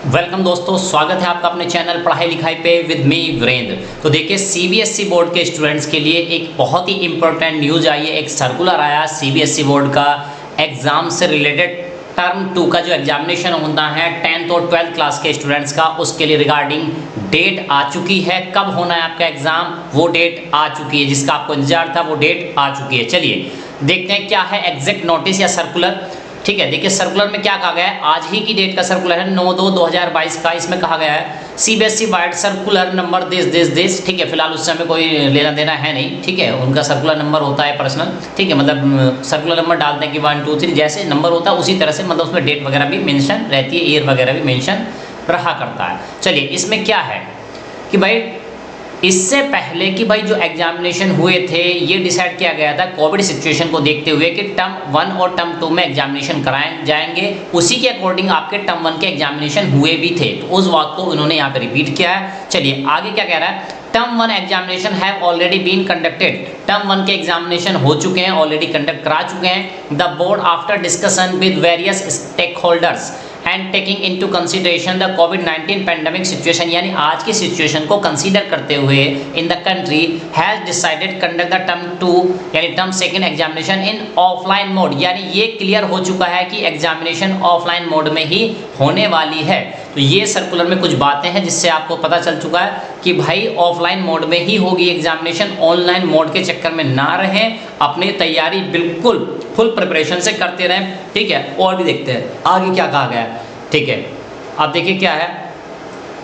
Welcome दोस्तों, स्वागत है आपका अपने चैनल पढ़ाई लिखाई पे विद मी वीरेंद्र। तो देखिए, सीबीएसई बोर्ड के स्टूडेंट्स के लिए एक बहुत ही इंपॉर्टेंट न्यूज़ आई है। एक सर्कुलर आया सीबीएसई बोर्ड का एग्ज़ाम से रिलेटेड। टर्म 2 का जो एग्जामिनेशन होता है 10th और 12th क्लास के स्टूडेंट्स का, उसके लिए रिगार्डिंग डेट आ चुकी है। कब होना है आपका एग्ज़ाम, वो डेट आ चुकी है। जिसका आपको इंतजार था वो डेट आ चुकी है। चलिए देखते हैं क्या है एग्जैक्ट नोटिस या सर्कुलर। ठीक है, देखिए सर्कुलर में क्या कहा गया है। आज ही की डेट का सर्कुलर है 9/2/2022 का। इसमें कहा गया है CBSE wide circular number this. ठीक है, फिलहाल उस समय कोई लेना देना है नहीं। ठीक है, उनका सर्कुलर नंबर होता है पर्सनल। ठीक है, मतलब सर्कुलर नंबर डालते हैं कि 1 2 3 जैसे नंबर होता है उसी तरह से, मतलब उसमें डेट वगैरह भी मेंशन रहती है, ईयर वगैरह भी मेंशन रहा करता है। चलिए, इसमें क्या है कि भाई इससे पहले कि भाई जो एग्जामिनेशन हुए थे ये डिसाइड किया गया था कोविड सिचुएशन को देखते हुए कि टर्म 1 और टर्म 2 में एग्जामिनेशन कराए जाएंगे। उसी के अकॉर्डिंग आपके टर्म 1 के एग्जामिनेशन हुए भी थे, तो उस बात को उन्होंने यहाँ पे रिपीट किया है। चलिए आगे क्या कह रहा है। Term 1 examination have already been conducted. Term 1 के एग्जामिनेशन हो चुके हैं, ऑलरेडी कंडक्ट करा चुके हैं। The board after discussion with various stakeholders and taking into consideration the कोविड-19 पैंडेमिक सिचुएशन, यानी आज की सिचुएशन को कंसीडर करते हुए in the country has decided conduct the term 2 यानी term 2 examination in offline mode. यानी ये क्लियर हो चुका है कि एग्जामिनेशन ऑफलाइन मोड में ही होने वाली है। तो ये सर्कुलर में कुछ बातें हैं जिससे आपको पता चल चुका है कि भाई ऑफलाइन मोड में ही होगी एग्जामिनेशन। ऑनलाइन मोड के चक्कर में ना रहें, अपनी तैयारी बिल्कुल फुल प्रिपरेशन से करते रहें। ठीक है, और भी देखते हैं आगे क्या कहा गया है। ठीक है, अब देखिए क्या है।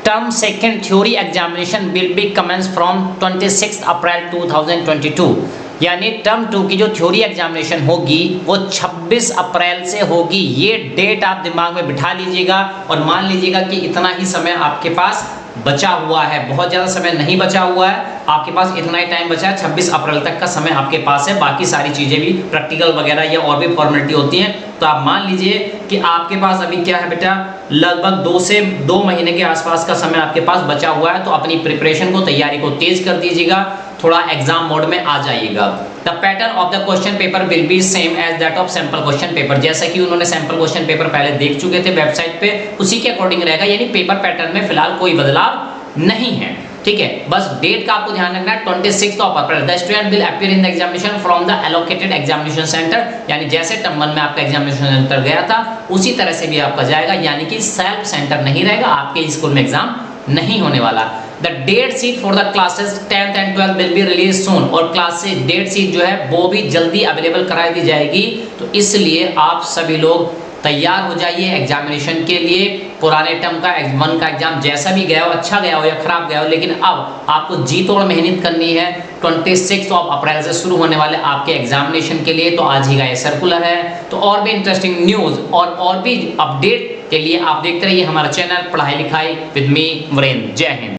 Term 2 theory examination will be commence from 26 April 2022। यानी टर्म 2 की जो थ्योरी एग्जामिनेशन होगी वो 26 अप्रैल से होगी। ये डेट आप दिमाग में बिठा लीजिएगा और मान लीजिएगा कि इतना ही समय आपके पास बचा हुआ है। बहुत ज़्यादा समय नहीं बचा हुआ है, आपके पास इतना ही टाइम बचा है। 26 अप्रैल तक का समय आपके पास है। बाकी सारी चीज़ें भी प्रैक्टिकल वगैरह या और भी फॉर्मेलिटी होती हैं। तो आप मान लीजिए कि आपके पास अभी क्या है बेटा, लगभग 2 से 2 महीने के आसपास का समय आपके पास बचा हुआ है। तो अपनी प्रिपरेशन को, तैयारी को तेज कर दीजिएगा, थोड़ा एग्जाम मोड में आ जाइएगा। The pattern of the question paper will be same as that of sample question paper. जैसा कि उन्होंने सैंपल क्वेश्चन पेपर पहले देख चुके थे वेबसाइट पे, उसी के अकॉर्डिंग रहेगा। यानी पेपर पैटर्न में फिलहाल कोई बदलाव नहीं है। ठीक है, बस डेट का आपको ध्यान रखना है 26 April. The student will appear in the examination from the allocated examination centre. यानी जैसे टर्म 1 में आपका एग्जामिनेशन सेंटर गया था उसी तरह से भी आपका जाएगा। यानी कि सेल्फ सेंटर नहीं रहेगा, आपके स्कूल में एग्जाम नहीं होने वाला। The date sheet for the classes 10th and 12th will be release soon. और क्लासेस डेट शीट जो है वो भी जल्दी अवेलेबल करा दी जाएगी। तो इसलिए आप सभी लोग तैयार हो जाइए एग्जामिनेशन के लिए। पुराने टर्म का 1 का एग्जाम जैसा भी गया हो, अच्छा गया हो या खराब गया हो, लेकिन अब आपको जी तोड़ मेहनत करनी है 26 अप्रैल से शुरू होने वाले आपके एग्जामिनेशन के लिए। तो आज ही का ये सर्कुलर है। तो और भी इंटरेस्टिंग न्यूज़ और भी अपडेट के लिए आप देखते रहिए हमारा चैनल पढ़ाई लिखाई विद मी वीरेंद्र। जय हिंद।